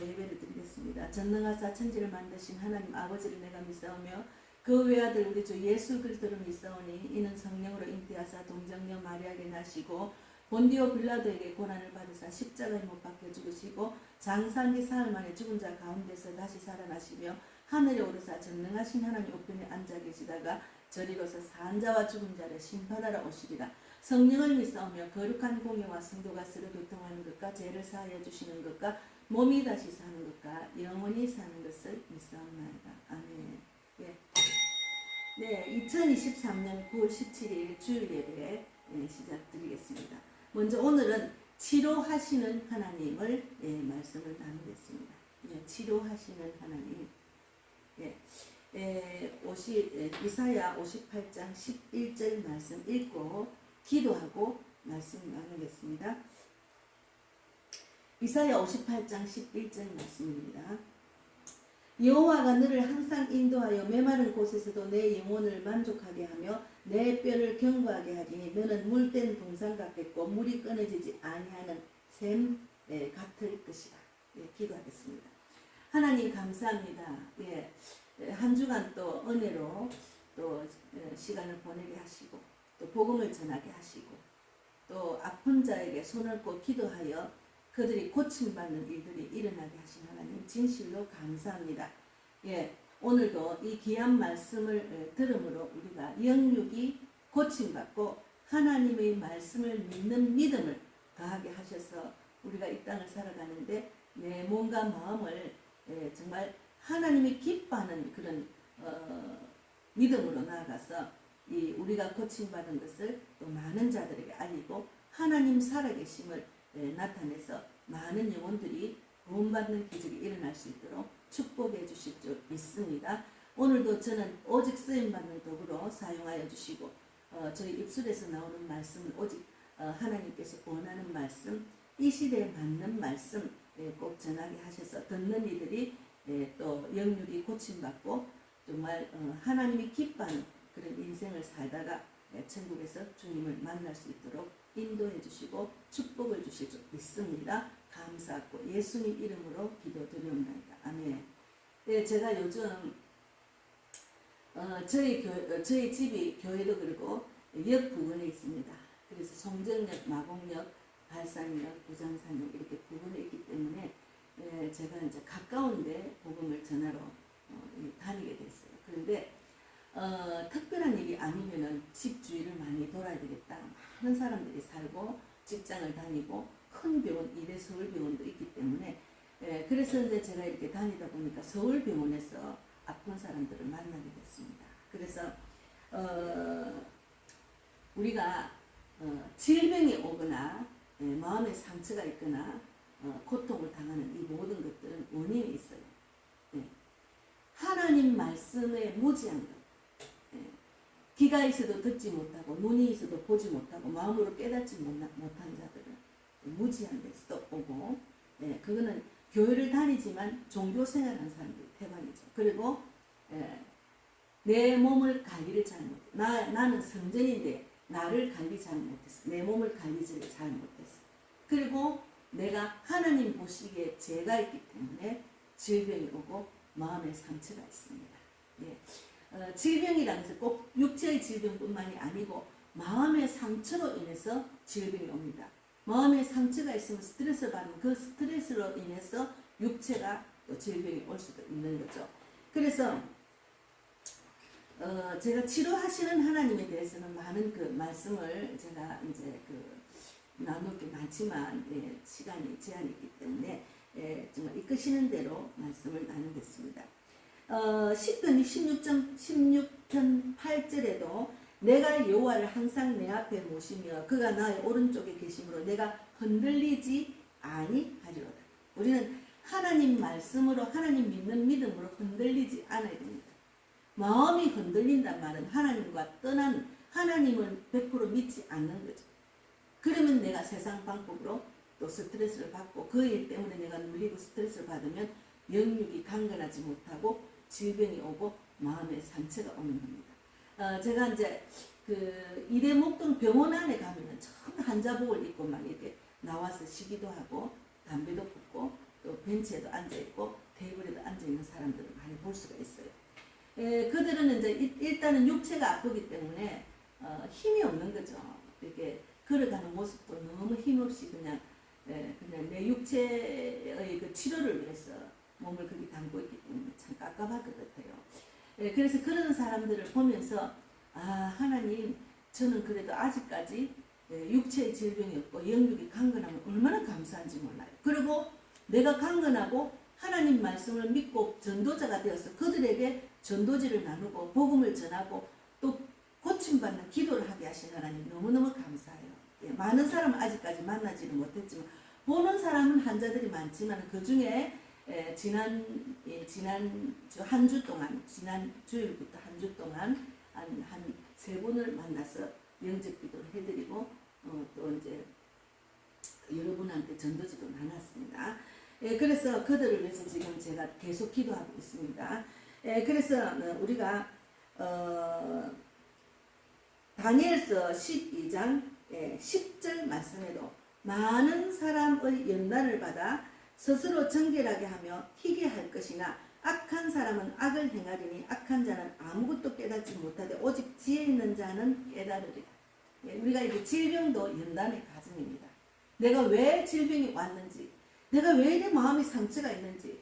예배를 드리겠습니다. 전능하사 천지를 만드신 하나님 아버지를 내가 믿사오며 그 외아들 우리 주 예수 그리스도를 믿사오니 이는 성령으로 잉태하사 동정녀 마리아에게 나시고 본디오 빌라도에게 고난을 받으사 십자가에 못 박혀 죽으시고 장사기 사흘 만에 죽은 자 가운데서 다시 살아나시며 하늘에 오르사 전능하신 하나님 우편에 앉아 계시다가 저리로서 산자와 죽은 자를 심판하러 오시리라. 성령을 믿사오며 거룩한 공예와 성도가 서로 교통하는 것과 죄를 사하여 주시는 것과 몸이 다시 사는 것과 영원히 사는 것을 믿사옵나이다. 아멘. 예. 네, 2023년 9월 17일 주일 예배 시작드리겠습니다. 먼저 오늘은 치료하시는 하나님을 말씀을 나누겠습니다. 치료하시는 하나님. 이사야 58장 11절 말씀 읽고 기도하고 말씀 나누겠습니다. 이사야 58장 11절 말씀입니다. 여호와가 너를 항상 인도하여 메마른 곳에서도 내 영혼을 만족하게 하며 내 뼈를 견고하게 하리니 너는 물된 동산 같겠고 물이 끊어지지 아니하는 샘 같을 것이라. 기도하겠습니다. 하나님 감사합니다. 한 주간 또 은혜로 또 시간을 보내게 하시고 또 복음을 전하게 하시고 또 아픈 자에게 손을 꼭 기도하여 그들이 고침받는 일들이 일어나게 하신 하나님 진실로 감사합니다. 오늘도 이 귀한 말씀을 들음으로 우리가 영육이 고침받고 하나님의 말씀을 믿는 믿음을 더하게 하셔서 우리가 이 땅을 살아가는데 내 몸과 마음을 정말 하나님이 기뻐하는 그런 믿음으로 나아가서 우리가 고침받은 것을 또 많은 자들에게 알리고 하나님 살아계심을 나타내서 많은 영혼들이 구원받는 기적이 일어날 수 있도록 축복해 주실 줄 믿습니다. 오늘도 저는 오직 쓰임받는 도구로 사용하여 주시고 저희 입술에서 나오는 말씀은 오직 하나님께서 원하는 말씀, 이 시대에 맞는 말씀 꼭 전하게 하셔서 듣는 이들이 또 영육이 고침받고 정말 하나님이 기뻐하는 그런 인생을 살다가 천국에서 주님을 만날 수 있도록 인도해 주시고 축복을 주실 줄 믿습니다. 감사하고 예수님 이름으로 기도드리옵나이다. 아멘. 제가 요즘 저희 집이 교회도 그리고 역 부근에 있습니다. 그래서 송정역, 마곡역, 발산역, 부장산역 이렇게 부근에 있기 때문에 제가 이제 가까운데 복음을 전하러 다니게 됐어요. 그런데 특별한 일이 아니면은 집 주위를 많이 돌아야 되겠다. 많은 사람들이 살고 직장을 다니고 큰 병원, 이대 서울병원도 있기 때문에 그래서 이제 제가 이렇게 다니다 보니까 서울병원에서 아픈 사람들을 만나게 됐습니다. 그래서 우리가 질병이 오거나 마음에 상처가 있거나 고통을 당하는 이 모든 것들은 원인이 있어요. 하나님 말씀에 무지한 것, 귀가 있어도 듣지 못하고 눈이 있어도 보지 못하고 마음으로 깨닫지 못한 자들은 무지한 데서 오고 그거는 교회를 다니지만 종교생활하는 사람들이 대반이죠. 그리고 내 몸을 관리를 잘 못해. 나는 성전인데 나를 관리 잘 못했어. 내 몸을 관리 잘 못했어. 그리고 내가 하나님 보시기에 죄가 있기 때문에 질병이 오고 마음의 상처가 있습니다. 질병이라는 것은 꼭 육체의 질병뿐만이 아니고 마음의 상처로 인해서 질병이 옵니다. 마음의 상처가 있으면 스트레스를 받는 그 스트레스로 인해서 육체가 또 질병이 올 수도 있는 거죠. 그래서 제가 치료하시는 하나님에 대해서는 많은 그 말씀을 제가 이제 나눌 게 많지만 시간이 제한이 있기 때문에 정말 이끄시는 대로 말씀을 나누겠습니다. 시편 16편 8절에도 내가 여호와를 항상 내 앞에 모시며 그가 나의 오른쪽에 계심으로 내가 흔들리지 아니하리로다. 우리는 하나님 말씀으로 하나님 믿는 믿음으로 흔들리지 않아야 됩니다. 마음이 흔들린단 말은 하나님과 떠난 하나님을 100% 믿지 않는 거죠. 그러면 내가 세상 방법으로 또 스트레스를 받고 그 일 때문에 내가 눌리고 스트레스를 받으면 영육이 강건하지 못하고 질병이 오고 마음의 상처가 오는 겁니다. 제가 이제 이대 목동 병원 안에 가면은 전부 환자복을 입고 막 이렇게 나와서 시기도 하고 담배도 붓고 또 벤치에도 앉아있고 테이블에도 앉아있는 사람들을 많이 볼 수가 있어요. 그들은 이제 일단은 육체가 아프기 때문에 힘이 없는 거죠. 이렇게 걸어가는 모습도 너무 힘없이 그냥 내 육체의 그 치료를 위해서 몸을 거기 담고 있기 때문에 참 깝깝할 것 같아요. 그래서 그런 사람들을 보면서 하나님, 저는 그래도 아직까지 육체의 질병이 없고 영육이 강건하면 얼마나 감사한지 몰라요. 그리고 내가 강건하고 하나님 말씀을 믿고 전도자가 되어서 그들에게 전도지를 나누고 복음을 전하고 또 고침받는 기도를 하게 하신 하나님 너무너무 감사해요. 많은 사람은 아직까지 만나지는 못했지만 보는 사람은 환자들이 많지만 그 중에 지난 한 주 동안, 지난 주일부터 한 주 동안 한 3분을 만나서 영접 기도를 해드리고 또 이제 여러분한테 전도지도 나눴습니다. 그래서 그들을 위해서 지금 제가 계속 기도하고 있습니다. 그래서 우리가 다니엘서 12장 10절 말씀에도 많은 사람의 연단을 받아 스스로 정결하게 하며 희게 할 것이나 악한 사람은 악을 행하리니 악한 자는 아무것도 깨닫지 못하되 오직 지혜 있는 자는 깨달으리라. 우리가 이게 질병도 연단의 과정입니다. 내가 왜 질병이 왔는지, 내가 왜 내 마음에 상처가 있는지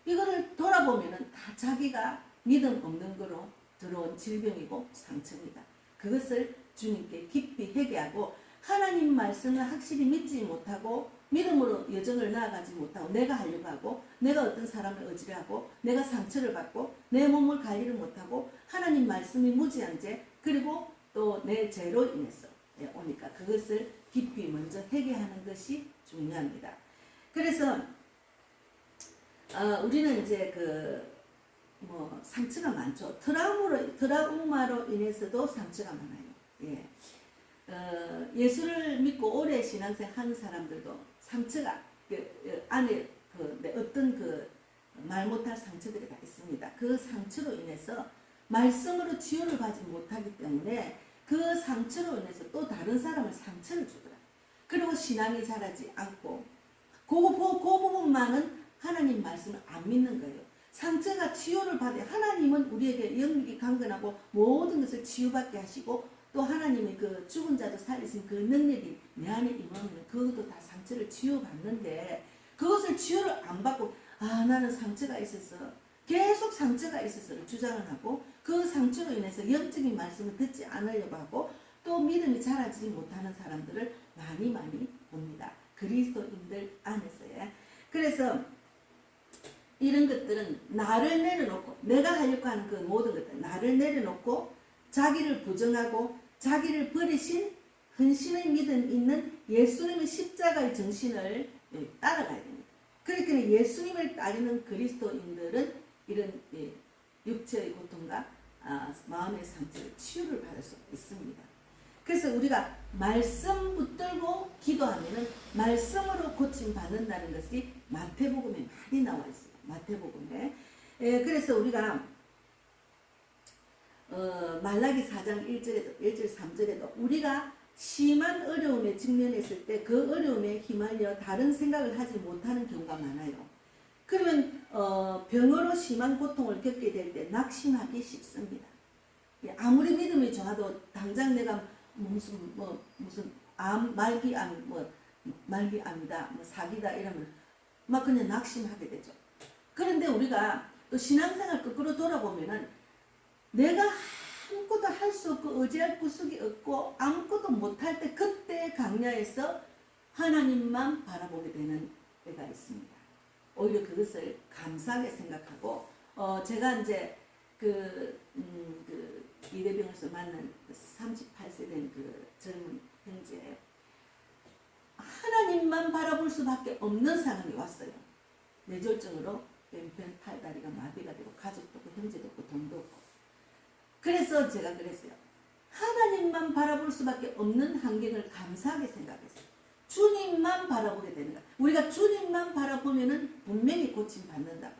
이거를 돌아보면은 다 자기가 믿음 없는 거로 들어온 질병이고 상처입니다. 그것을 주님께 깊이 회개하고 하나님 말씀을 확실히 믿지 못하고 믿음으로 여정을 나아가지 못하고 내가 하려고 하고 내가 어떤 사람을 의지하고 내가 상처를 받고 내 몸을 관리를 못하고 하나님 말씀이 무지한 죄 그리고 또 내 죄로 인해서 오니까 그것을 깊이 먼저 회개하는 것이 중요합니다. 그래서 우리는 이제 상처가 많죠. 트라우마로 인해서도 상처가 많아요. 예수를 믿고 오래 신앙생 하는 사람들도 상처가 안에 어떤 말 못할 상처들이 다 있습니다. 그 상처로 인해서 말씀으로 치유를 받지 못하기 때문에 그 상처로 인해서 또 다른 사람을 상처를 주더라. 그리고 신앙이 자라지 않고 그 부분만은 하나님 말씀을 안 믿는 거예요. 상처가 치유를 받아 하나님은 우리에게 영육이 강건하고 모든 것을 치유받게 하시고 또 하나님의 그 죽은 자도 살리신 그 능력이 내 안에 임하면 그것도 다 상처를 치유받는데 그것을 치유를 안 받고 나는 상처가 있어서 계속 상처가 있어서를 주장을 하고 그 상처로 인해서 영적인 말씀을 듣지 않으려고 하고 또 믿음이 자라지 못하는 사람들을 많이 봅니다. 그리스도인들 안에서요. 그래서 이런 것들은 나를 내려놓고 내가 하려고 하는 그 모든 것들 나를 내려놓고 자기를 부정하고 자기를 버리신 헌신의 믿음 있는 예수님의 십자가의 정신을 따라가야 됩니다. 그러니까 예수님을 따르는 그리스도인들은 이런 육체의 고통과 마음의 상처를 치유를 받을 수 있습니다. 그래서 우리가 말씀 붙들고 기도하면은 말씀으로 고침 받는다는 것이 마태복음에 많이 나와 있어요. 마태복음에. 그래서 우리가 말라기 4장 1절 3절에도 우리가 심한 어려움에 직면했을 때 그 어려움에 휘말려 다른 생각을 하지 못하는 경우가 많아요. 그러면 병으로 심한 고통을 겪게 될 때 낙심하기 쉽습니다. 아무리 믿음이 좋아도 당장 내가 무슨 암, 말기암, 말기암이다, 사기다 이러면 막 그냥 낙심하게 되죠. 그런데 우리가 또 신앙생활 거꾸로 돌아보면은 내가 아무것도 할 수 없고 의지할 구석이 없고 아무것도 못할 때 그때 강야에서 하나님만 바라보게 되는 때가 있습니다. 오히려 그것을 감사하게 생각하고 제가 이제 이대병에서 만난 38세 된 그 젊은 형제 하나님만 바라볼 수밖에 없는 상황이 왔어요. 뇌졸중으로 왼편 팔다리가 마비가 되고 가족도 없고 형제도 없고 돈도 없고 그래서 제가 그랬어요. 하나님만 바라볼 수밖에 없는 환경을 감사하게 생각했어요. 주님만 바라보게 되는 거야. 우리가 주님만 바라보면은 분명히 고침 받는다고.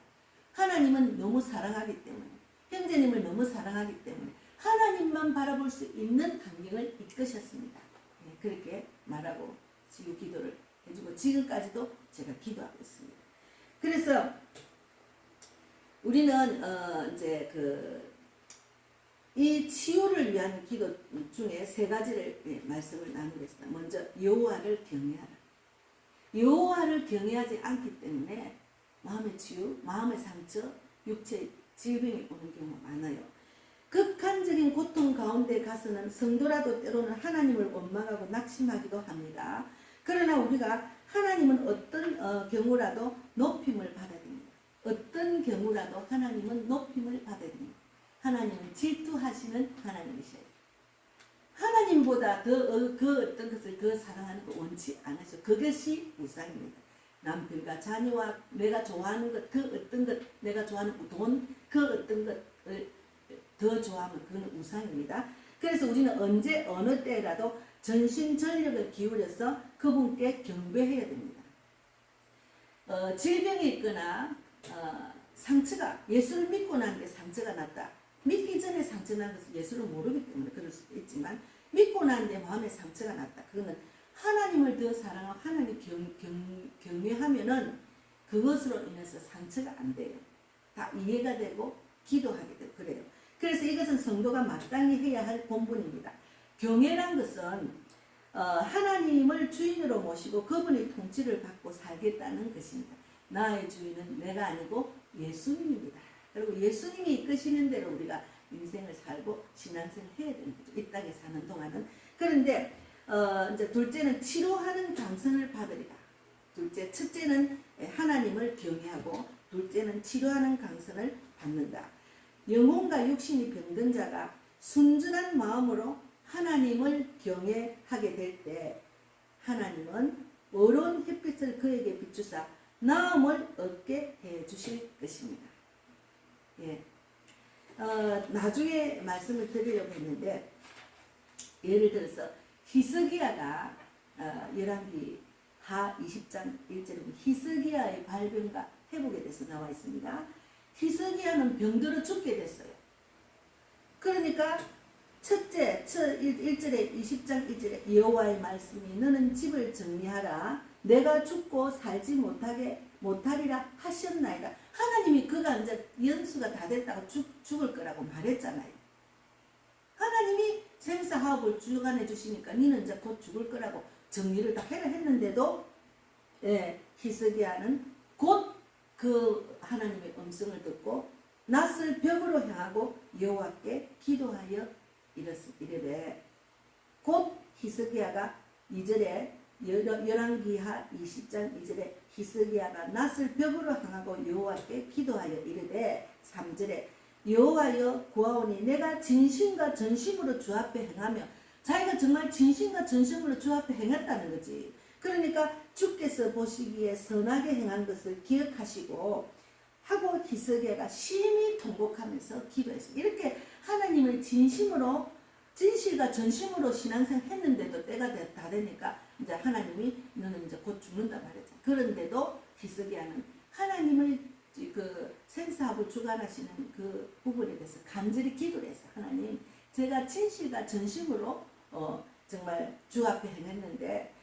하나님은 너무 사랑하기 때문에 형제님을 너무 사랑하기 때문에 하나님만 바라볼 수 있는 환경을 이끄셨습니다. 그렇게 말하고 치유 기도를 해주고 지금까지도 제가 기도하고 있습니다. 그래서 우리는 이제 이 치유를 위한 기도 중에 세 가지를 말씀을 나누겠습니다. 먼저 여호와를 경외하라. 여호와를 경외하지 않기 때문에 마음의 치유, 마음의 상처, 육체 질병이 오는 경우가 많아요. 극한적인 고통 가운데 가서는 성도라도 때로는 하나님을 원망하고 낙심하기도 합니다. 그러나 우리가 하나님은 어떤 경우라도 높임을 받아야 됩니다. 어떤 경우라도 하나님은 높임을 받아야 됩니다. 하나님은 질투하시는 하나님이셔요. 하나님보다 그 어떤 것을 더 사랑하는 거 원치 않으셔. 그것이 우상입니다. 남편과 자녀와 내가 좋아하는 것, 그 어떤 것, 내가 좋아하는 돈, 그 어떤 것을 더 좋아하면 그건 우상입니다. 그래서 우리는 언제 어느 때라도 전심전력을 기울여서 그분께 경배해야 됩니다. 질병이 있거나 상처가, 예수를 믿고 난 게 상처가 났다. 믿기 전에 상처 난 것은 예수를 모르기 때문에 그럴 수도 있지만 믿고 난 데 마음에 상처가 났다. 그거는 하나님을 더 사랑하고 하나님 경외하면은 그것으로 인해서 상처가 안 돼요. 다 이해가 되고 기도하게 되고 그래요. 그래서 이것은 성도가 마땅히 해야 할 본분입니다. 경외란 것은 하나님을 주인으로 모시고 그분의 통치를 받고 살겠다는 것입니다. 나의 주인은 내가 아니고 예수님입니다. 그리고 예수님이 이끄시는 대로 우리가 인생을 살고 신앙생활을 해야 되는 거죠. 이 땅에 사는 동안은. 그런데 이제 둘째는 치료하는 강선을 받으리라. 첫째는 하나님을 경외하고 둘째는 치료하는 강선을 받는다. 영혼과 육신이 병든 자가 순전한 마음으로 하나님을 경외하게 될 때 하나님은 어려운 햇빛을 그에게 비추사 나음을 얻게 해 주실 것입니다. 예. 나중에 말씀을 드리려고 했는데 예를 들어서 히스기야가 열왕기 하 20장 1절에 히스기야의 발병과 회복에 대해서 나와 있습니다. 히스기야는 병들어 죽게 됐어요. 그러니까 첫째 1절에 20장 1절에 여호와의 말씀이 너는 집을 정리하라 내가 죽고 살지 못하리라 하셨나이다. 하나님이 그가 이제 연수가 다 됐다고 죽을 거라고 말했잖아요. 하나님이 생사화합을 주관해 주시니까 니는 이제 곧 죽을 거라고 정리를 다 해라 했는데도 히스기야는 곧 그 하나님의 음성을 듣고 낯을 벽으로 향하고 여호와께 기도하여 이르되 곧 히스기야가 2절에 열왕기하 20장 2절에 히스기야가 낯을 벽으로 향하고 여호와께 기도하여 이르되 3절에 여호와여 구하오니 내가 진심과 전심으로 주 앞에 행하며 자기가 정말 진심과 전심으로 주 앞에 행했다는 거지. 그러니까 주께서 보시기에 선하게 행한 것을 기억하시고 하고 히스기야가 심히 통곡하면서 기도했습니다. 이렇게 하나님을 진실과 전심으로 신앙생활 했는데도 때가 다 되니까 이제 하나님이 너는 이제 곧 죽는다 말했잖아. 그런데도 히스기야는 하나님의 그 생사합을 주관하시는 그 부분에 대해서 간절히 기도를 했어. 하나님, 제가 진실과 전심으로 정말 주 앞에 행했는데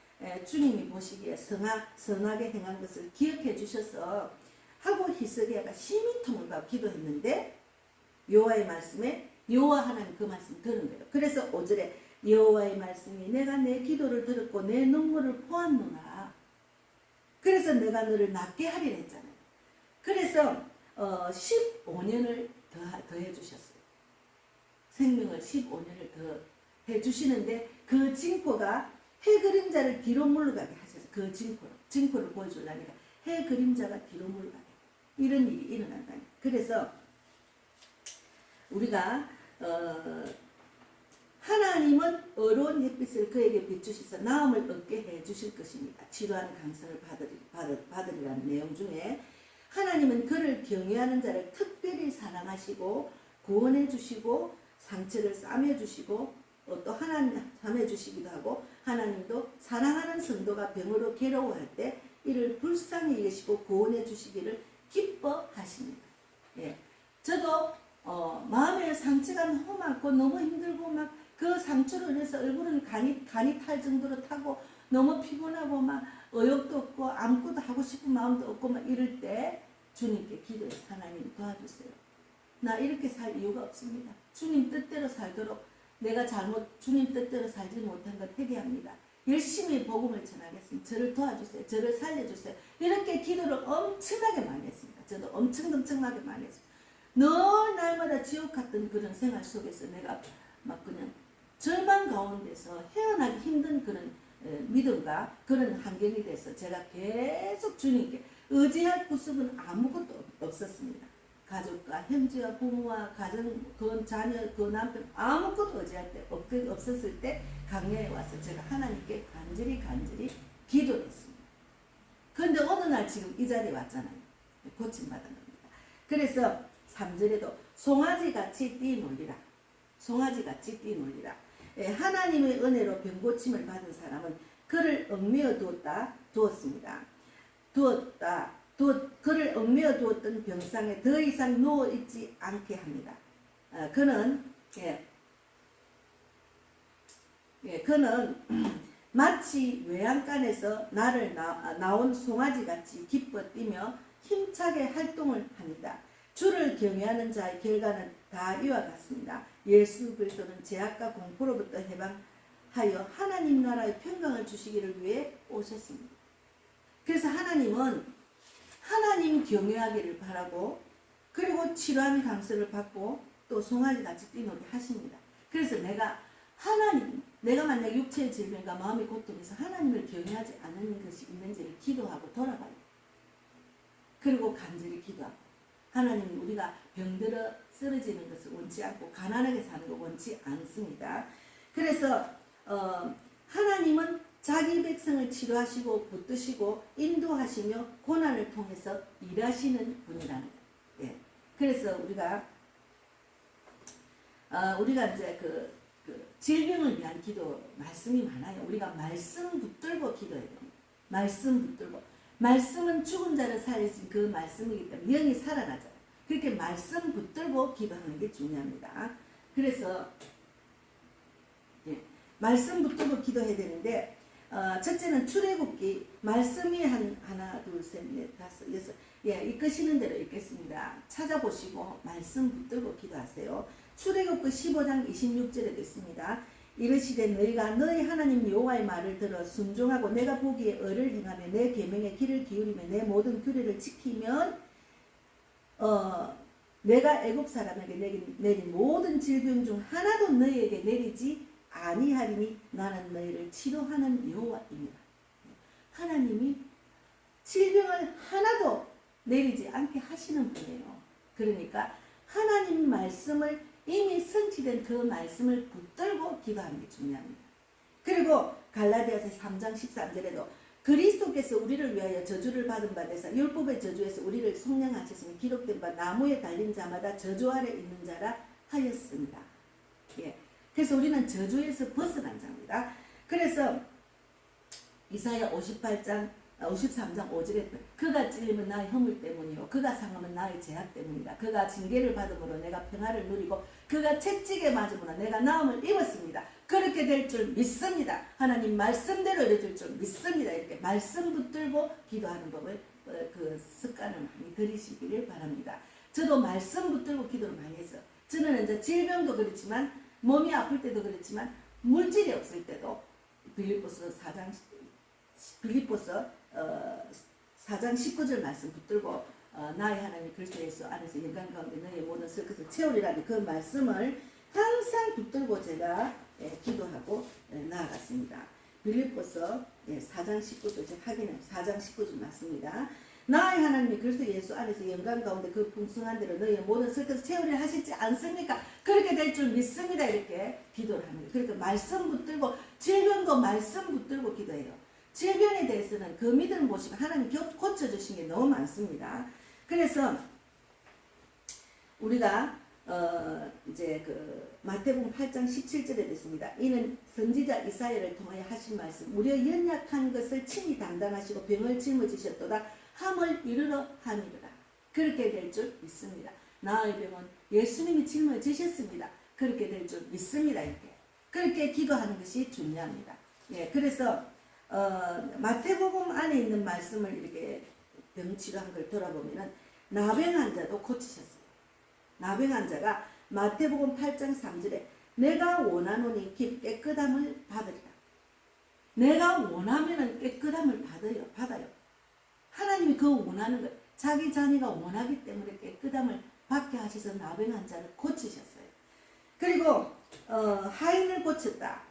주님이 보시기에 선하게 행한 것을 기억해 주셔서 하고 히스기야가 심히 통곡하고 기도했는데 여호와의 말씀에 여호와 하나님 그 말씀 들은 거예요. 그래서 5절에 여호와의 말씀이 내가 내 기도를 들었고 내 눈물을 보았노라. 그래서 내가 너를 낫게 하리라 했잖아요. 그래서 15년을 더 해주셨어요. 생명을 15년을 더 해주시는데 그 징표가 해 그림자를 뒤로 물러가게 하셔서 그 징표를 보여주려니까 해 그림자가 뒤로 물러가게 이런 일이 일어난다. 그래서 우리가 하나님은 어려운 햇빛을 그에게 비추셔서 나음을 얻게 해주실 것입니다. 치료하는 강선을 받으리라는 내용 중에 하나님은 그를 경외하는 자를 특별히 사랑하시고 구원해 주시고 상처를 싸매 주시고 또 하나님 삼해 주시기도 하고 하나님도 사랑하는 성도가 병으로 괴로워할 때 이를 불쌍히 여기시고 구원해 주시기를 기뻐하십니다. 예. 저도 마음에 상처가 너무 많고 너무 힘들고 막 그 상처로 인해서 얼굴은 간이 탈 정도로 타고 너무 피곤하고 막 의욕도 없고 아무것도 하고 싶은 마음도 없고 막 이럴 때 주님께 기도해서 하나님 도와주세요. 나 이렇게 살 이유가 없습니다. 주님 뜻대로 살도록 내가 주님 뜻대로 살지 못한 것 회개합니다. 열심히 복음을 전하겠습니다. 저를 도와주세요. 저를 살려주세요. 이렇게 기도를 엄청나게 많이 했습니다. 저도 엄청나게 많이 했습니다. 늘 날마다 지옥 같은 그런 생활 속에서 내가 막 그냥 절망 가운데서 헤어나기 힘든 그런 믿음과 그런 환경이 돼서 제가 계속 주님께 의지할 구석은 아무것도 없었습니다. 가족과 형제와 부모와 가정, 그 자녀, 그 남편 아무것도 의지할 때 없었을 때 강야에 와서 제가 하나님께 간절히 기도를 했습니다. 그런데 어느 날 지금 이 자리에 왔잖아요. 고침받은 겁니다. 그래서 3절에도 송아지같이 뛰놀리라. 송아지같이 뛰놀리라. 하나님의 은혜로 병고침을 받은 사람은 그를 얽매어 두었습니다. 그를 얽매어 두었던 병상에 더 이상 누워 있지 않게 합니다. 그는 마치 외양간에서 나를 나온 송아지같이 기뻐 뛰며 힘차게 활동을 합니다. 주를 경외하는 자의 결과는 다 이와 같습니다. 예수 그리스도는 죄악과 공포로부터 해방하여 하나님 나라의 평강을 주시기를 위해 오셨습니다. 그래서 하나님은 하나님 경외하기를 바라고 그리고 치료하는 강서를 받고 또 송아지같이 뛰놀게 하십니다. 그래서 내가 만약 육체의 질병과 마음의 고통에서 하나님을 경외하지 않는 것이 있는지를 기도하고 돌아가요. 그리고 간절히 기도하고 하나님 우리가 병들어 쓰러지는 것을 원치 않고 가난하게 사는 거 원치 않습니다. 그래서 하나님은 자기 백성을 치료하시고 붙드시고 인도하시며 고난을 통해서 일하시는 분이라는 거예요. 그래서 우리가 이제 그 질병을 위한 기도 말씀이 많아요. 우리가 말씀 붙들고 기도해야 됩니다. 말씀 붙들고. 말씀은 죽은 자를 살리신 그 말씀이기 때문에 영이 살아나잖아요. 그렇게 말씀 붙들고 기도하는 게 중요합니다. 그래서 말씀 붙들고 기도해야 되는데 첫째는 출애굽기 말씀이 하나 둘 셋 넷 다섯 여섯 이끄시는 대로 읽겠습니다. 찾아보시고 말씀 붙들고 기도하세요. 출애굽기 15장 26절에도 있습니다. 이르시되 너희가 너희 하나님 여호와의 말을 들어 순종하고 내가 보기에 의를 행하며 내 계명에 귀를 기울이며 내 모든 규례를 지키면 내가 애굽 사람에게 내린 모든 질병 중 하나도 너희에게 내리지 아니하리니 나는 너희를 치료하는 여호와입니다. 하나님이 질병을 하나도 내리지 않게 하시는 분이에요. 그러니까 하나님 말씀을 이미 성취된 그 말씀을 붙들고 기도하는 게 중요합니다. 그리고 갈라디아서 3장 13절에도 그리스도께서 우리를 위하여 저주를 받은 바 되사 율법의 저주에서 우리를 속량하셨으니 기록된 바 나무에 달린 자마다 저주 아래 있는 자라 하였습니다. 그래서 우리는 저주에서 벗어난 자입니다. 그래서 이사야 53장 5절에 그가 찔림은 나의 허물 때문이요 그가 상함은 나의 죄악 때문이다. 그가 징계를 받음으로 내가 평화를 누리고 그가 채찍에 맞음으로 내가 나음을 입었습니다. 그렇게 될 줄 믿습니다. 하나님 말씀대로 이루어질 줄 믿습니다. 이렇게 말씀 붙들고 기도하는 법을 그 습관을 많이 들이시기를 바랍니다. 저도 말씀 붙들고 기도를 많이 했어요. 저는 이제 질병도 그렇지만 몸이 아플 때도 그렇지만 물질이 없을 때도 빌립보서 4장 19절 말씀 붙들고 나의 하나님 그리스도 예수 안에서 영광 가운데 너희의 모든 슬픔을 채우리라는 그 말씀을 항상 붙들고 제가 기도하고 나아갔습니다. 빌립보서 4장 19절 제가 확인해 4장 19절 맞습니다. 나의 하나님이 그리스도 예수 안에서 영광 가운데 그 풍성한 대로 너희의 모든 슬픔을 채우리라 하시지 않습니까? 그렇게 될 줄 믿습니다. 이렇게 기도를 합니다. 그러니까 말씀 붙들고 질병도 말씀 붙들고 기도해요. 질병에 대해서는 그 믿음 보시면 하나님 고쳐주신 게 너무 많습니다. 그래서 우리가 이제 그 마태복음 8장 17절에 있습니다. 이는 선지자 이사야를 통하여 하신 말씀 우리의 연약한 것을 친히 담당하시고 병을 짊어지셨도다 함을 이루러 함이로라. 그렇게 될 줄 믿습니다. 나의 병은 예수님이 짊어지셨습니다. 그렇게 될 줄 믿습니다. 이렇게 그렇게 기도하는 것이 중요합니다. 그래서 마태복음 안에 있는 말씀을 이렇게 병치료한 걸 돌아보면은 나병 환자도 고치셨어요. 나병 환자가 마태복음 8장 3절에 내가 원하노니 깨끗함을 받으리라. 내가 원하면은 깨끗함을 받아요. 하나님이 그 원하는 걸 자기 자녀가 원하기 때문에 깨끗함을 받게 하셔서 나병 환자를 고치셨어요. 그리고 하인을 고쳤다.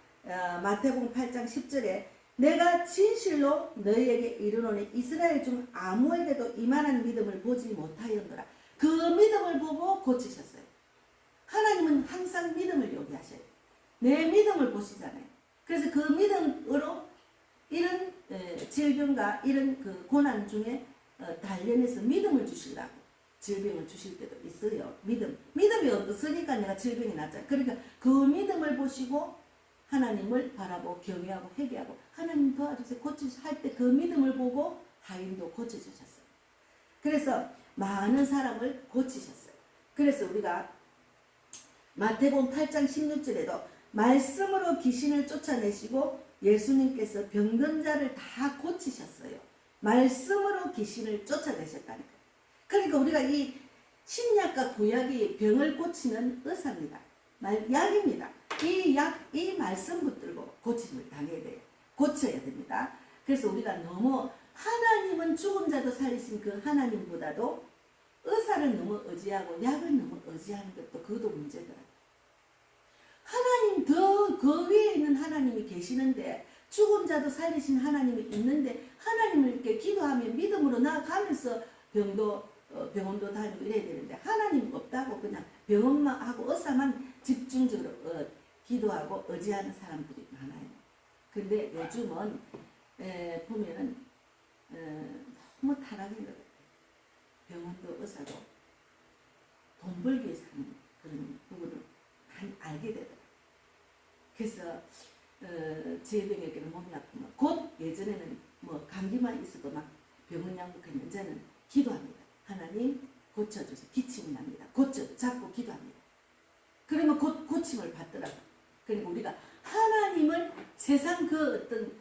마태복음 8장 10절에 내가 진실로 너희에게 이르노니 이스라엘 중 아무에게도 이만한 믿음을 보지 못하였노라. 그 믿음을 보고 고치셨어요. 하나님은 항상 믿음을 요구하셔요. 내 믿음을 보시잖아요. 그래서 그 믿음으로 이런 질병과 이런 그 고난 중에 단련해서 믿음을 주시려고 질병을 주실 때도 있어요. 믿음이 없으니까 내가 질병이 났잖아요. 그러니까 그 믿음을 보시고 하나님을 바라보고 경외하고 회개하고 하나님 도와주세요. 고치주세요. 할 때 그 믿음을 보고 하인도 고쳐주셨어요. 그래서 많은 사람을 고치셨어요. 그래서 우리가 마태복음 8장 16절에도 말씀으로 귀신을 쫓아내시고 예수님께서 병든 자를 다 고치셨어요. 말씀으로 귀신을 쫓아내셨다니까요. 그러니까 우리가 이 신약과 구약이 병을 고치는 의사입니다. 약입니다. 이 말씀 붙들고 고침을 당해야 돼요. 고쳐야 됩니다. 그래서 우리가 너무 하나님은 죽은 자도 살리신 그 하나님보다도 의사를 너무 의지하고 약을 너무 의지하는 것도 그것도 문제더라고요. 하나님 그 위에 있는 하나님이 계시는데 죽은 자도 살리신 하나님이 있는데 하나님을 이렇게 기도하며 믿음으로 나아가면서 병원도 다니고 이래야 되는데 하나님 없다고 그냥 병원만 하고 의사만 집중적으로 기도하고 의지하는 사람들이 많아요. 근데 요즘은 보면은 너무 타락인 것 같아요. 병원도 의사도 돈 벌기 위해서 하는 그런 부분을 많이 알게 되더라고요. 그래서 제 병에게는 몸이 아프면 곧 예전에는 뭐 감기만 있어도 막 병원 약국했는데 이제는 기도합니다. 하나님 고쳐주세요. 기침이 납니다. 자꾸 기도합니다. 그러면 곧 고침을 받더라고요. 그러니까 우리가 하나님을 세상 그 어떤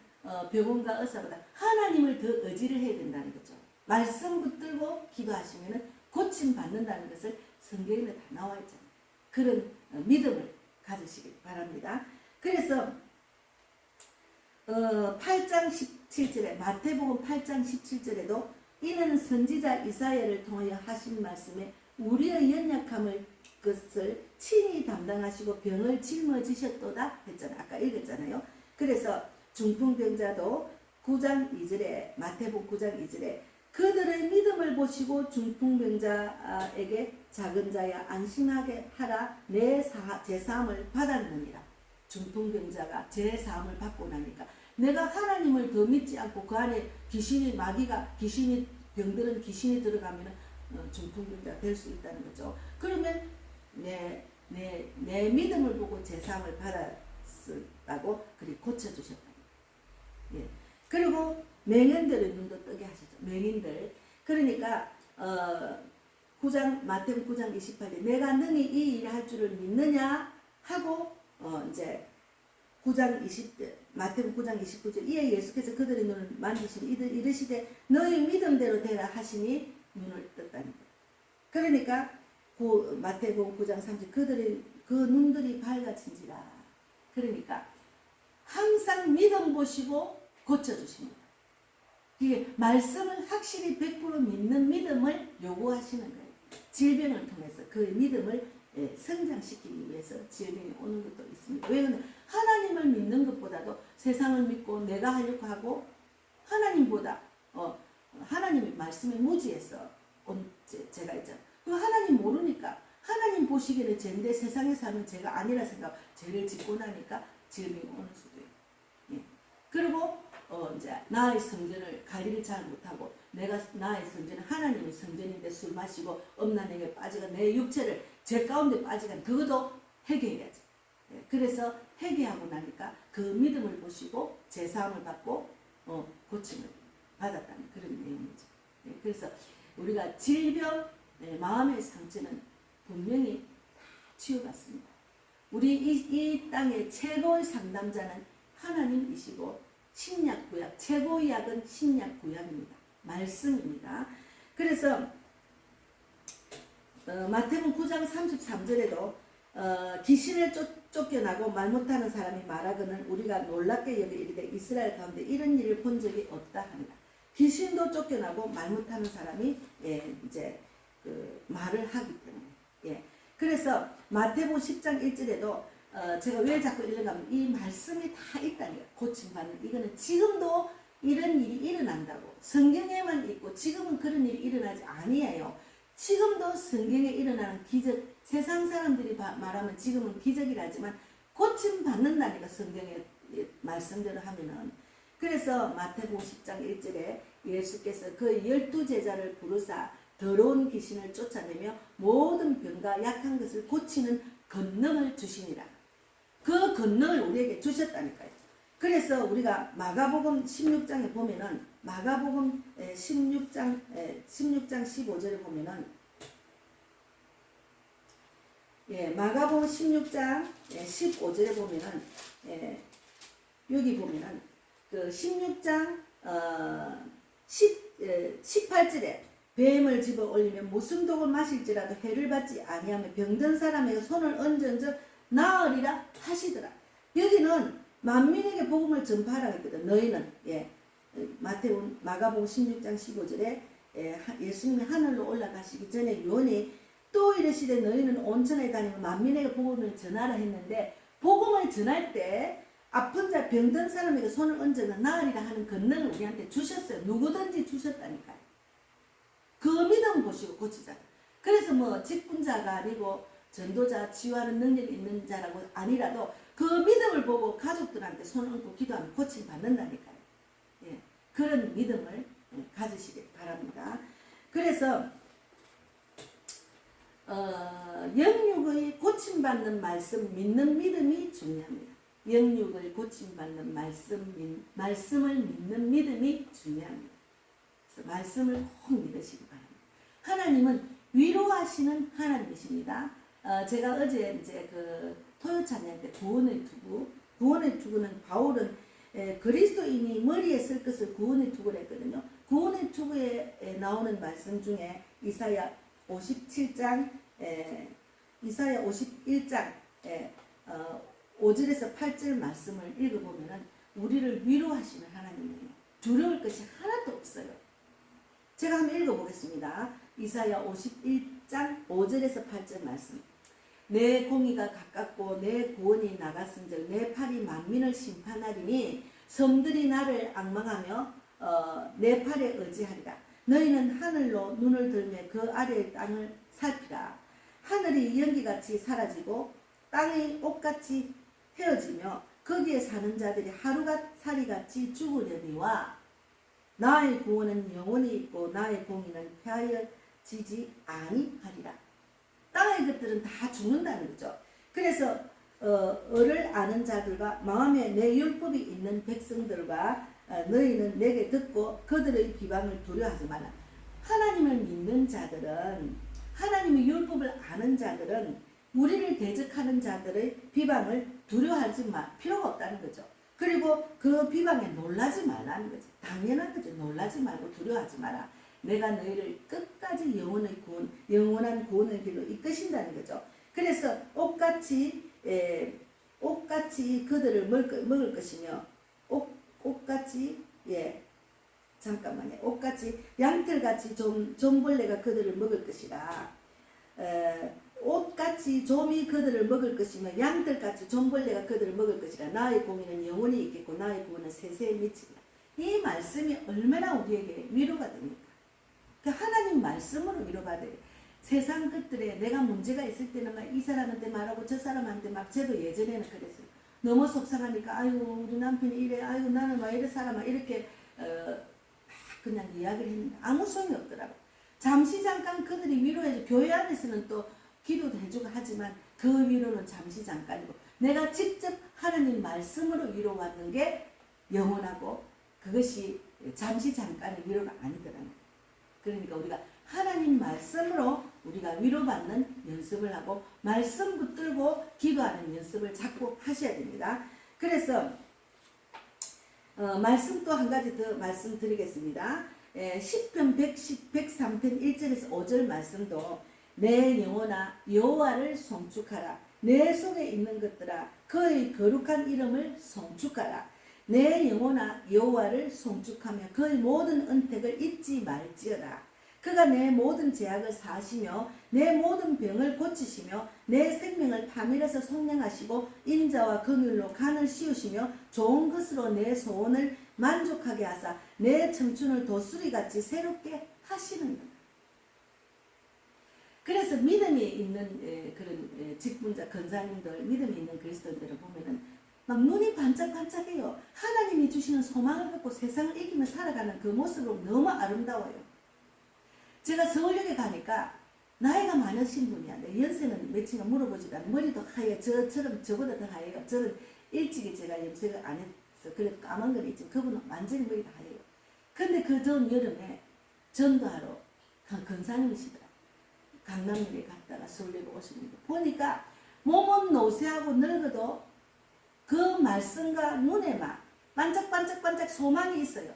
병원과 의사보다 하나님을 더 의지를 해야 된다는 거죠. 말씀 붙들고 기도하시면 고침 받는다는 것을 성경에 다 나와 있잖아요. 그런 믿음을 가지시기 바랍니다. 그래서 8장 17절에 마태복음 8장 17절에도 이는 선지자 이사야를 통하여 하신 말씀에 우리의 연약함을 것을 친히 담당하시고 병을 짊어지셨도다 했잖아요. 아까 읽었잖아요. 그래서 중풍병자도 9장 2절에 마태복음 9장 2절에 그들의 믿음을 보시고 중풍병자에게 작은 자야 안심하게 하라 내 제사함을 받았느니라. 중풍병자가 제사함을 받고 나니까 내가 하나님을 더 믿지 않고 그 안에 귀신이 병들은 귀신이 들어가면 중풍병자가 될 수 있다는 거죠. 그러면 내 믿음을 보고 제사함을 받았다고 그리 고쳐주셨다. 예. 그리고 맹인들의 눈도 뜨게 하셨죠. 맹인들. 그러니까 마태복음 9장 28절 내가 능히 이 일을 할 줄을 믿느냐 하고 이제 마태복음 9장 29절 이에 예수께서 그들의 눈을 만지시니 이들 이르시되 너희 믿음대로 되라 하시니 눈을 떴다는 거예요. 그러니까 마태복음 9장 30절 그들의 그 눈들이 밝아진지라. 그러니까 항상 믿음 보시고 고쳐주십니다. 이게 말씀을 확실히 100% 믿는 믿음을 요구하시는 거예요. 질병을 통해서 그 믿음을 성장시키기 위해서 질병이 오는 것도 있습니다. 왜냐하면 하나님을 믿는 것보다도 세상을 믿고 내가 하려고 하고 하나님보다 하나님의 말씀에 무지해서 제가 있잖아요. 그 하나님 모르니까 하나님 보시기에는 죄인데 세상에 사는 죄가 아니라 생각 죄를 짓고 나니까 질병이 오는 수도 있고. 예. 그리고 이제 나의 성전을 관리를 잘 못하고 나의 성전은 하나님의 성전인데 술 마시고 음란행에 빠지고 내 육체를 죄 가운데 빠지고 그것도 회개해야지. 예. 그래서 회개하고 나니까 그 믿음을 보시고 제사함을 받고 고침을 받았다는 그런 내용이죠. 예. 그래서 우리가 질병, 마음의 상처는 분명히 치유받습니다. 우리 이 땅의 최고의 상담자는 하나님이시고 신약 구약, 최고의 약은 신약 구약입니다. 말씀입니다. 그래서 마태복음 9장 33절에도 귀신을 쫓겨나고 말 못하는 사람이 말하거늘 우리가 놀랍게 여기이르되 이스라엘 가운데 이런 일을 본 적이 없다 합니다. 귀신도 쫓겨나고 말 못하는 사람이 이제 그 말을 하기 때문에 그래서 마태복음 10장 1절에도 제가 왜 자꾸 읽는가면 이 말씀이 다 있다는 거예요. 고침받는 이거는 지금도 이런 일이 일어난다고 성경에만 있고 지금은 그런 일이 일어나지 아니에요. 지금도 성경에 일어나는 기적, 세상 사람들이 말하면 지금은 기적이라지만 고침받는다니까 성경의 말씀대로 하면은. 그래서 마태복음 10장 1절에 예수께서 그 12제자를 부르사 더러운 귀신을 쫓아내며 모든 병과 약한 것을 고치는 권능을 주시니라. 그 권능을 우리에게 주셨다니까요. 그래서 우리가 마가복음 16장에 보면은 마가복음 16장 15절에 보면은 마가복음 16장 15절에 보면은 여기 보면은 그 16장 18절에 뱀을 집어 올리면 무슨 독을 마실지라도 해를 받지 아니하며 병든 사람에게 손을 얹은즉 나으리라 하시더라. 여기는 만민에게 복음을 전파하라 했거든. 너희는 마가복음 16장 15절에 예수님이 하늘로 올라가시기 전에 요한이 또 이르시되 너희는 온천에 다니며 만민에게 복음을 전하라 했는데 복음을 전할 때 아픈 자 병든 사람에게 손을 얹으면 나으리라 하는 권능을 우리한테 주셨어요. 누구든지 주셨다니까요. 그 믿음 보시고 고치자. 그래서 뭐 직분자가 아니고 전도자, 치유하는 능력이 있는 자라고 아니라도 그 믿음을 보고 가족들한테 손 얹고 기도하면 고침 받는다니까요. 그런 믿음을 가지시길 바랍니다. 그래서 영육의 고침받는 말씀 믿는 믿음이 중요합니다. 영육을 고침받는 말씀을 믿는 믿음이 중요합니다. 그래서 말씀을 꼭 믿으시기 바랍니다. 하나님은 위로하시는 하나님이십니다. 제가 어제 이제 그 토요 찬양 때 구원의 투구는 바울은 그리스도인이 머리에 쓸 것을 구원의 투구를 했거든요. 구원의 투구에 나오는 말씀 중에 이사야 57장, 이사야 51장 5절에서 8절 말씀을 읽어보면 우리를 위로하시는 하나님이에요. 두려울 것이 하나도 없어요. 제가 한번 읽어보겠습니다. 이사야 51장 5절에서 8절 말씀. 내 공의가 가깝고 내 구원이 나갔은즉 내 팔이 만민을 심판하리니 섬들이 나를 앙망하며 내 팔에 의지하리라. 너희는 하늘로 눈을 들며 그 아래의 땅을 살피라. 하늘이 연기같이 사라지고 땅이 옷같이 헤어지며 거기에 사는 자들이 하루살이같이 죽으려니와 나의 구원은 영원히 있고 나의 공의는 폐하여지지 아니하리라. 땅의 것들은 다 죽는다는 거죠. 그래서 을을 아는 자들과 마음에 내 율법이 있는 백성들과 너희는 내게 듣고 그들의 비방을 두려워하지 마라. 하나님을 믿는 자들은 하나님의 율법을 아는 자들은 우리를 대적하는 자들의 비방을 두려워하지 필요가 없다는 거죠. 그리고 그 비방에 놀라지 말라는 거죠. 당연한 거죠. 놀라지 말고 두려워하지 마라. 내가 너희를 끝까지 영원한 구원의 길로 이끄신다는 거죠. 그래서 옷같이 그들을 먹을 것이며 옷같이 옷같이 양털같이 좀벌레가 그들을 먹을 것이라. 옷같이 좀이 그들을 먹을 것이며 양털같이 좀벌레가 그들을 먹을 것이라. 나의 공의는 영원히 있겠고 나의 구원은 세세에 미치리라. 이 말씀이 얼마나 우리에게 위로가 됩니까? 그 하나님 말씀으로 위로받아요. 세상 것들에 내가 문제가 있을 때는 막 이 사람한테 말하고 저 사람한테 막 저도 예전에는 그랬어요. 너무 속상하니까 아이고 우리 남편이 이래 아이고 나는 막 이래 살아 이렇게 그냥 이야기를 했는데 아무 소용이 없더라고. 잠시 잠깐 그들이 위로해줘. 교회 안에서는 또 기도도 해주고 하지만 그 위로는 잠시 잠깐이고 내가 직접 하나님 말씀으로 위로받는 게 영원하고 그것이 잠시 잠깐의 위로가 아니더라고요. 그러니까 우리가 하나님 말씀으로 우리가 위로받는 연습을 하고 말씀 붙들고 기도하는 연습을 자꾸 하셔야 됩니다. 그래서 말씀 또 한 가지 더 말씀드리겠습니다. 시편 103편 1절에서 5절 말씀도 내 영혼아 여호와를 송축하라. 내 속에 있는 것들아 그의 거룩한 이름을 송축하라. 내 영혼아 여호와를 송축하며 그의 모든 은택을 잊지 말지어다. 그가 내 모든 죄악을 사하시며 내 모든 병을 고치시며 내 생명을 파멸해서 속량하시고 인자와 긍휼로 간을 씌우시며 좋은 것으로 내 소원을 만족하게 하사 내 청춘을 도수리같이 새롭게 하시는 것. 그래서 믿음이 있는 그런 직분자 권사님들, 믿음이 있는 그리스도인들을 보면은 막 눈이 반짝반짝해요. 하나님이 주시는 소망을 갖고 세상을 이기며 살아가는 그 모습으로 너무 아름다워요. 제가 서울역에 가니까 나이가 많으신 분이야. 내 연세는 몇인가 물어보지도 않아. 머리도 하얘. 저처럼 저보다 더 하얘요. 저는 일찍이 제가 염색을 안 했어. 그래도 까만 건 있지만 그분은 완전히 머리가 하얘요. 근데 그 더운 여름에 전도하러 권사님이시더라. 강남역에 갔다가 서울역에 오시는 거 보니까 몸은 노쇠하고 늙어도 그 말씀과 눈에 막 반짝반짝반짝 소망이 있어요.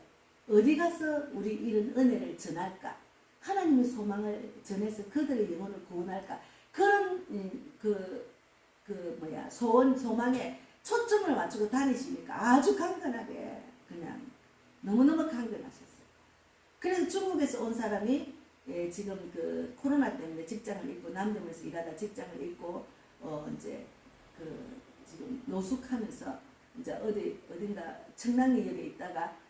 어디 가서 우리 이런 은혜를 전할까? 하나님의 소망을 전해서 그들의 영혼을 구원할까? 그런 소원, 소망에 초점을 맞추고 다니시니까 아주 강건하게 그냥 너무너무 강건하셨어요. 그래서 중국에서 온 사람이 지금 그 코로나 때문에 직장을 잃고 남대문에서 일하다 직장을 잃고 이제 지금 노숙하면서 이제 어딘가 청량리역에 있다가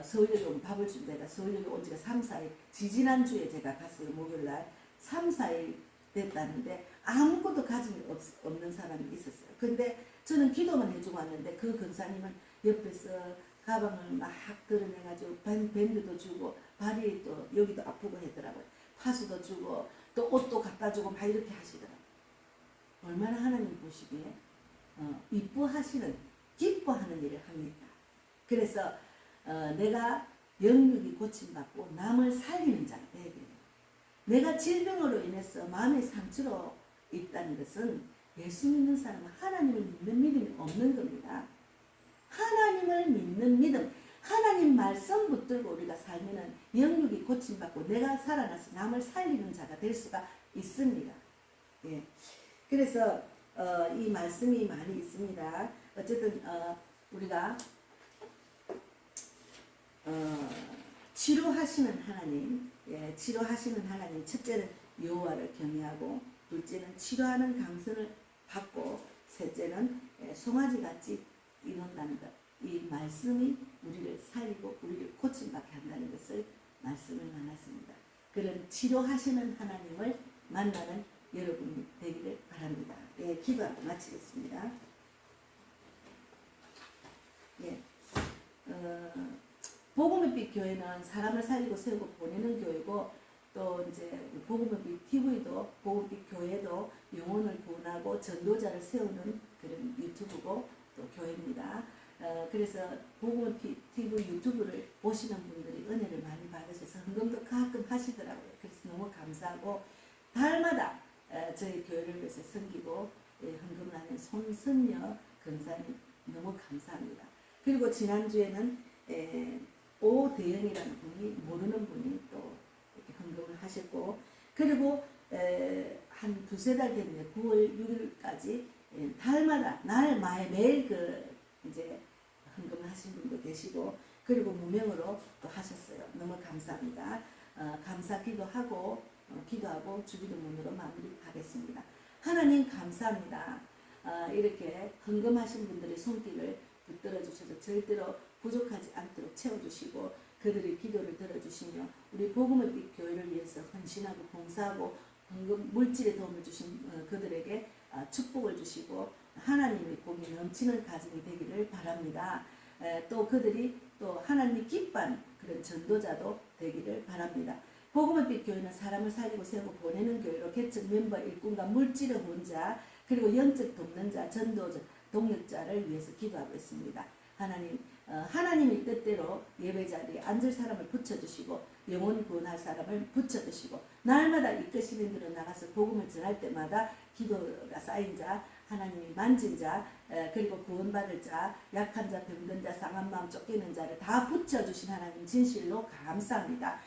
서울역에 오면 밥을 준대가 서울역에 온 지가 3, 4일 지지난주에 제가 갔어요. 목요일날 3, 4일 됐다는데 아무것도 가진 게 없는 사람이 있었어요. 근데 저는 기도만 해주고 왔는데 그 권사님은 옆에서 가방을 막 드러내가지고 밴드도 주고 발이 또 여기도 아프고 하더라고요. 파수도 주고 또 옷도 갖다 주고 막 이렇게 하시더라고요. 얼마나 하나님 보시기에 이뻐하시는 기뻐하는 일을 합니다. 그래서 내가 영육이 고침받고 남을 살리는 자가 되게 돼요. 내가 질병으로 인해서 마음의 상처로 있다는 것은 예수 믿는 사람은 하나님을 믿는 믿음이 없는 겁니다. 하나님을 믿는 믿음, 하나님 말씀 붙들고 우리가 살면은 영육이 고침받고 내가 살아나서 남을 살리는 자가 될 수가 있습니다. 예. 그래서 이 말씀이 많이 있습니다. 어쨌든 우리가 치료하시는 하나님, 치료하시는 하나님. 첫째는 여호와를 경외하고, 둘째는 치료하는 강선을 받고, 셋째는 송아지같이 이룬다는 것. 이 말씀이 우리를 살리고 우리를 고침받게 한다는 것을 말씀을 만났습니다. 그런 치료하시는 하나님을 만나는 여러분이 되기를 바랍니다. 기도하고 마치겠습니다. 복음의 빛 교회는 사람을 살리고 세우고 보내는 교회고, 또 이제 복음의 빛 TV도 복음의 빛 교회도 영혼을 구원하고 전도자를 세우는 그런 유튜브고 또 교회입니다. 그래서 복음의 빛 TV 유튜브를 보시는 분들이 은혜를 많이 받으셔서 헌금도 가끔 하시더라고요. 그래서 너무 감사하고, 달마다 저희 교회를 위해서 섬기고 헌금을 하는 손선녀 권사님 너무 감사합니다. 그리고 지난주에는 오대영이라는 분이, 모르는 분이 또 이렇게 헌금을 하셨고, 그리고 한 두세 달 됐네요. 9월 6일까지 달마다 매일 이제 헌금을 하신 분도 계시고, 그리고 무명으로 또 하셨어요. 너무 감사합니다. 감사 기도하고 주기도문으로 마무리하겠습니다. 하나님 감사합니다. 이렇게 헌금하신 분들의 손길을 붙들어 주셔서 절대로 부족하지 않도록 채워주시고, 그들의 기도를 들어주시며 우리 복음의 빛 교회를 위해서 헌신하고 봉사하고 헌금 물질의 도움을 주신 그들에게 축복을 주시고 하나님의 복이 넘치는 가정이 되기를 바랍니다. 또 그들이 또 하나님이 기뻐한 그런 전도자도 되기를 바랍니다. 복음의 빛 교회는 사람을 살리고 세우고 보내는 교회로 개척 멤버 일꾼과 물질의 혼자, 그리고 영적 돕는 자, 전도자, 동역자를 위해서 기도하고 있습니다. 하나님의 뜻대로 예배 자리에 앉을 사람을 붙여주시고 영혼 구원할 사람을 붙여주시고 날마다 이끄시는 대로 나가서 복음을 전할 때마다 기도가 쌓인 자, 하나님이 만진 자, 그리고 구원받을 자, 약한 자, 병든 자, 상한 마음 쫓기는 자를 다 붙여주신 하나님 진실로 감사합니다.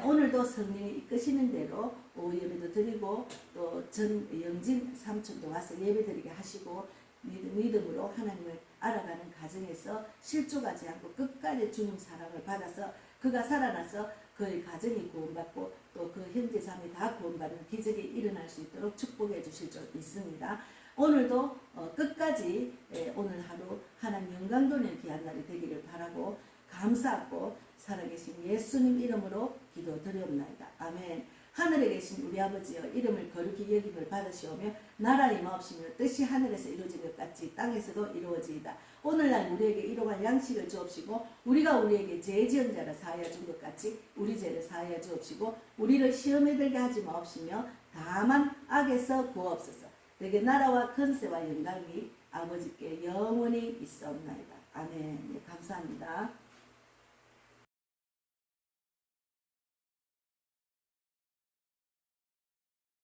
오늘도 성령이 이끄시는 대로 예배도 드리고 또 전 영진 삼촌도 와서 예배드리게 하시고 믿음으로 하나님을 알아가는 가정에서 실족하지 않고 끝까지 주님 사랑을 받아서 그가 살아나서 그의 가정이 구원받고 또 그 형제 자매 다 구원받는 기적이 일어날 수 있도록 축복해 주실 줄 믿습니다. 오늘도 끝까지 오늘 하루 하나님 영광 돌리는 귀한 날이 되기를 바라고 감사하고 살아계신 예수님 이름으로 기도드리옵나이다. 아멘. 하늘에 계신 우리 아버지여 이름을 거룩히 여김을 받으시오며 나라 임하옵시며 뜻이 하늘에서 이루어진 것 같이 땅에서도 이루어지이다. 오늘날 우리에게 일용할 양식을 주옵시고 우리가 우리에게 죄 지은 자를 사하여 준 것 같이 우리 죄를 사하여 주옵시고 우리를 시험에 들게 하지 마옵시며 다만 악에서 구하옵소서. 내게 나라와 권세와 영광이 아버지께 영원히 있사옵나이다. 아멘. 감사합니다.